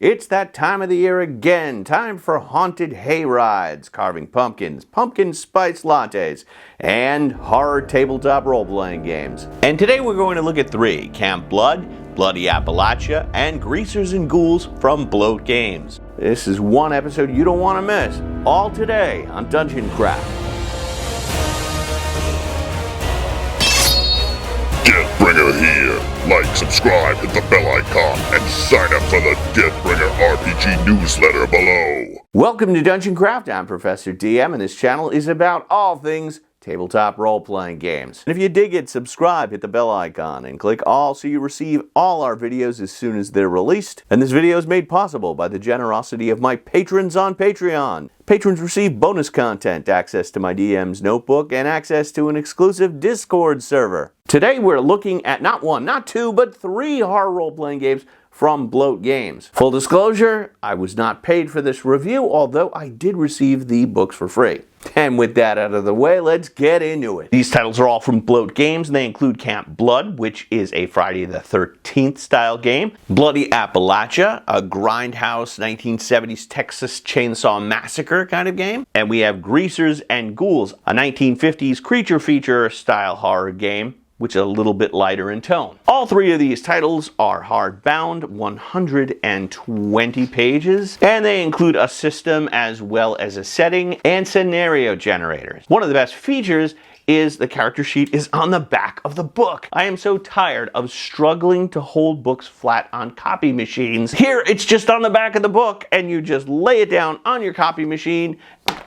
It's that time of the year again. Time for haunted hay rides, carving pumpkins, pumpkin spice lattes, and horror tabletop role-playing games. And today we're going to look at 3: Camp Blood, Bloody Appalachia, and Greasers and Ghouls from Bloat Games. This is one episode you don't want to miss. All today on Dungeon Craft. Deathbringer here. Like, subscribe, hit the bell icon, and sign up for the Deathbringer RPG newsletter below. Welcome to Dungeon Craft. I'm Professor DM, and this channel is about all things tabletop role-playing games. And if you dig it, subscribe, hit the bell icon, and click all so you receive all our videos as soon as they're released. And this video is made possible by the generosity of my patrons on Patreon. Patrons receive bonus content, access to my DM's notebook, and access to an exclusive Discord server. Today we're looking at not one, not two, but 3 horror role-playing games from Bloat Games. Full disclosure, I was not paid for this review, although I did receive the books for free. And with that out of the way, let's get into it. These titles are all from Bloat Games, and they include Camp Blood, which is a Friday the 13th style game, Bloody Appalachia, a grindhouse 1970s Texas Chainsaw Massacre kind of game, and we have Greasers and Ghouls, a 1950s creature feature style horror game, which is a little bit lighter in tone. All 3 of these titles are hardbound, 120 pages, and they include a system as well as a setting and scenario generators. One of the best features is the character sheet is on the back of the book. I am so tired of struggling to hold books flat on copy machines. Here, it's just on the back of the book, and you just lay it down on your copy machine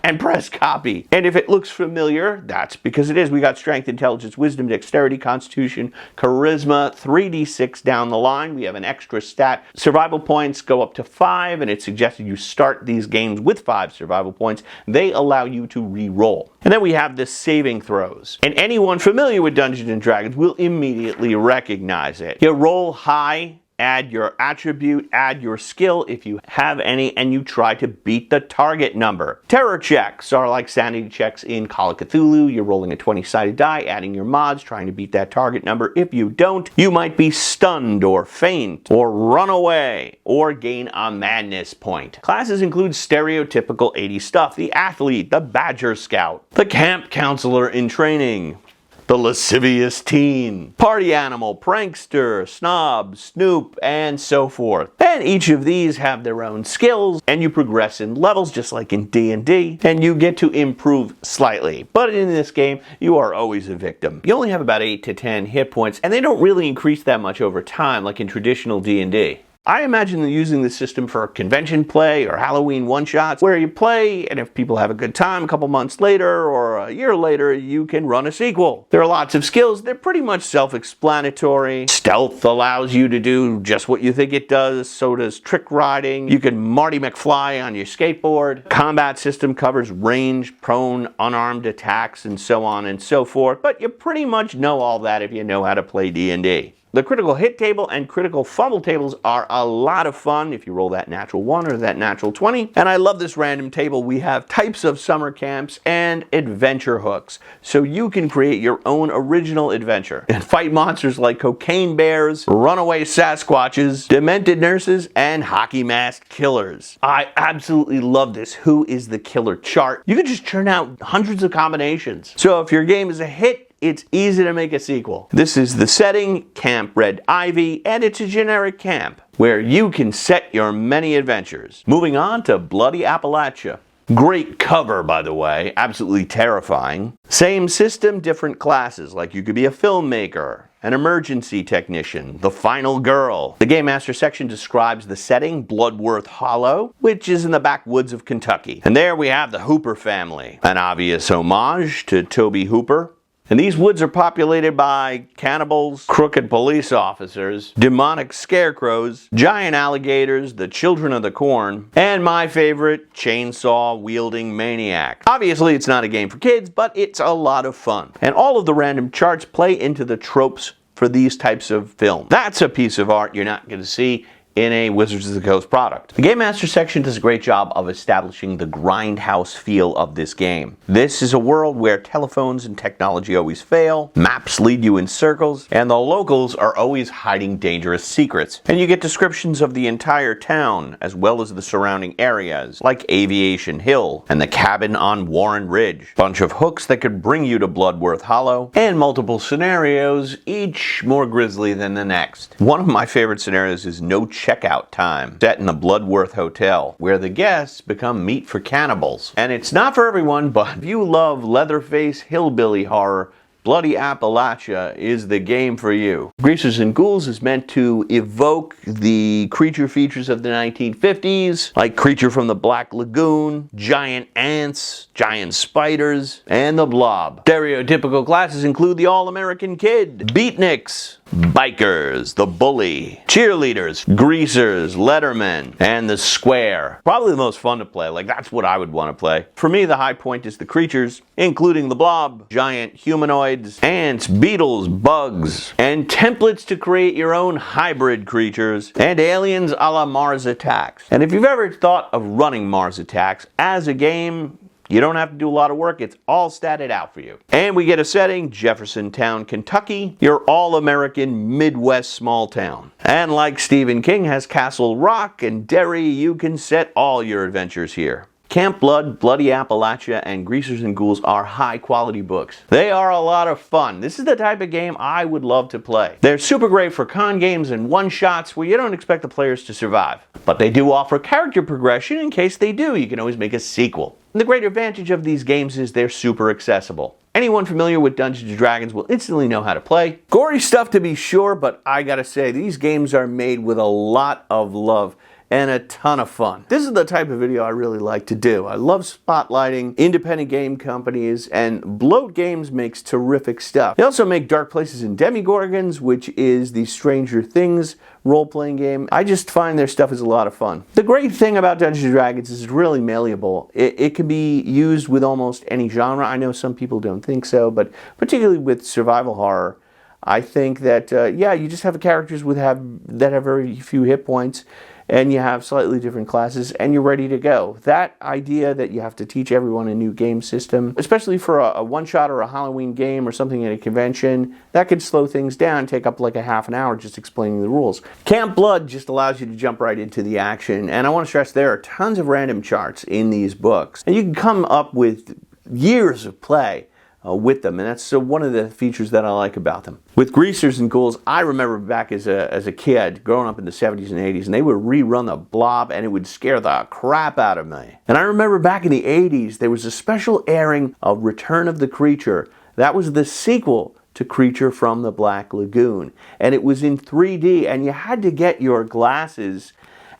and press copy. And if it looks familiar, that's because it is. We got strength, intelligence, wisdom, dexterity, constitution, charisma, 3d6 down the line. We have an extra stat. Survival points go up to 5, and it's suggested you start these games with 5 survival points. They allow you to re-roll. And then we have the saving throws. And anyone familiar with Dungeons & Dragons will immediately recognize it. You roll high, add your attribute, add your skill if you have any, and you try to beat the target number. Terror checks are like sanity checks in Call of Cthulhu. You're rolling a 20-sided die, adding your mods, trying to beat that target number. If you don't, you might be stunned or faint or run away or gain a madness point. Classes include stereotypical 80s stuff: the athlete, the badger scout, the camp counselor in training, the lascivious teen, party animal, prankster, snob, snoop, and so forth. And each of these have their own skills, and you progress in levels just like in D&D, and you get to improve slightly. But in this game, you are always a victim. You only have about 8 to 10 hit points, and they don't really increase that much over time like in traditional D&D. I imagine using this system for convention play or Halloween one-shots where you play, and if people have a good time a couple months later or a year later, you can run a sequel. There are lots of skills. They're pretty much self-explanatory. Stealth allows you to do just what you think it does. So does trick riding. You can Marty McFly on your skateboard. Combat system covers range, prone, unarmed attacks, and so on and so forth. But you pretty much know all that if you know how to play D&D. The critical hit table and critical fumble tables are a lot of fun if you roll that natural 1 or that natural 20. And I love this random table. We have types of summer camps and adventure hooks, so you can create your own original adventure and fight monsters like cocaine bears, runaway Sasquatches, demented nurses, and hockey mask killers. I absolutely love this Who is the Killer chart. You can just churn out hundreds of combinations. So if your game is a hit, it's easy to make a sequel. This is the setting, Camp Red Ivy, and it's a generic camp where you can set your many adventures. Moving on to Bloody Appalachia. Great cover, by the way, absolutely terrifying. Same system, different classes, like you could be a filmmaker, an emergency technician, the final girl. The Game Master section describes the setting, Bloodworth Hollow, which is in the backwoods of Kentucky. And there we have the Hooper family, an obvious homage to Tobe Hooper. And these woods are populated by cannibals, crooked police officers, demonic scarecrows, giant alligators, the children of the corn, and my favorite, chainsaw-wielding maniac. Obviously, it's not a game for kids, but it's a lot of fun. And all of the random charts play into the tropes for these types of films. That's a piece of art you're not going to see in a Wizards of the Coast product. The Game Master section does a great job of establishing the grindhouse feel of this game. This is a world where telephones and technology always fail, maps lead you in circles, and the locals are always hiding dangerous secrets. And you get descriptions of the entire town, as well as the surrounding areas, like Aviation Hill and the cabin on Warren Ridge. Bunch of hooks that could bring you to Bloodworth Hollow, and multiple scenarios, each more grisly than the next. One of my favorite scenarios is No Checkout Time, set in a Bloodworth hotel, where the guests become meat for cannibals. And it's not for everyone, but if you love Leatherface hillbilly horror, Bloody Appalachia is the game for you. Greasers and Ghouls is meant to evoke the creature features of the 1950s, like Creature from the Black Lagoon, giant ants, giant spiders, and the Blob. Stereotypical classes include the All-American Kid, Beatniks, Bikers, the Bully, Cheerleaders, Greasers, Lettermen, and the Square. Probably the most fun to play, like that's what I would want to play. For me, the high point is the creatures, including the Blob, giant humanoids, ants, beetles, bugs, and templates to create your own hybrid creatures, and aliens a la Mars Attacks. And if you've ever thought of running Mars Attacks as a game, you don't have to do a lot of work, it's all statted out for you. And we get a setting, Jeffersontown, Kentucky, your all-American Midwest small town. And like Stephen King has Castle Rock and Derry, you can set all your adventures here. Camp Blood, Bloody Appalachia, and Greasers and Ghouls are high-quality books. They are a lot of fun. This is the type of game I would love to play. They're super great for con games and one-shots where you don't expect the players to survive. But they do offer character progression in case they do. You can always make a sequel. And the great advantage of these games is they're super accessible. Anyone familiar with Dungeons & Dragons will instantly know how to play. Gory stuff to be sure, but I gotta say, these games are made with a lot of love and a ton of fun. This is the type of video I really like to do. I love spotlighting independent game companies, and Bloat Games makes terrific stuff. They also make Dark Places and Demigorgons, which is the Stranger Things role-playing game. I just find their stuff is a lot of fun. The great thing about Dungeons & Dragons is it's really malleable. It can be used with almost any genre. I know some people don't think so, but particularly with survival horror, I think that, yeah, you just have characters that have very few hit points, and you have slightly different classes, and you're ready to go. That idea that you have to teach everyone a new game system, especially for a one-shot or a Halloween game or something at a convention, that could slow things down, take up like a half an hour just explaining the rules. Camp Blood just allows you to jump right into the action, and I want to stress there are tons of random charts in these books, and you can come up with years of play with them, and that's one of the features that I like about them. With Greasers and Ghouls, I remember back as a kid, growing up in the 70s and 80s, and they would rerun the Blob, and it would scare the crap out of me. And I remember back in the 80s, there was a special airing of Return of the Creature. That was the sequel to Creature from the Black Lagoon, and it was in 3D, and you had to get your glasses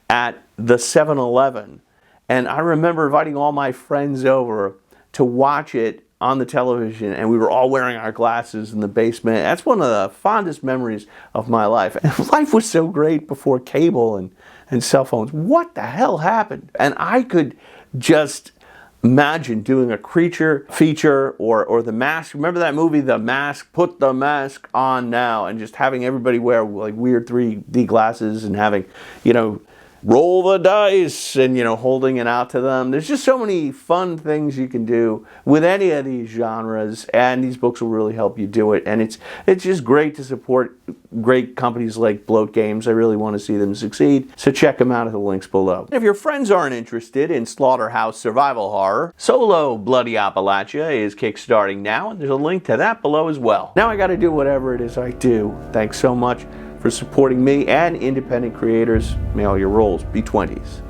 at the 7-Eleven. And I remember inviting all my friends over to watch it on the television, and we were all wearing our glasses in the basement. That's one of the fondest memories of my life. And life was so great before cable and cell phones. What the hell happened? And I could just imagine doing a creature feature or The Mask. Remember that movie, The Mask? Put the mask on now, and just having everybody wear like weird 3D glasses and having, roll the dice and, holding it out to them. There's just so many fun things you can do with any of these genres, and these books will really help you do it. And it's just great to support great companies like Bloat Games. I really want to see them succeed, so check them out at the links below. If your friends aren't interested in slaughterhouse survival horror, Solo Bloody Appalachia is kickstarting now, and there's a link to that below as well. Now I got to do whatever it is I do. Thanks so much for supporting me and independent creators. May all your rolls be 20s.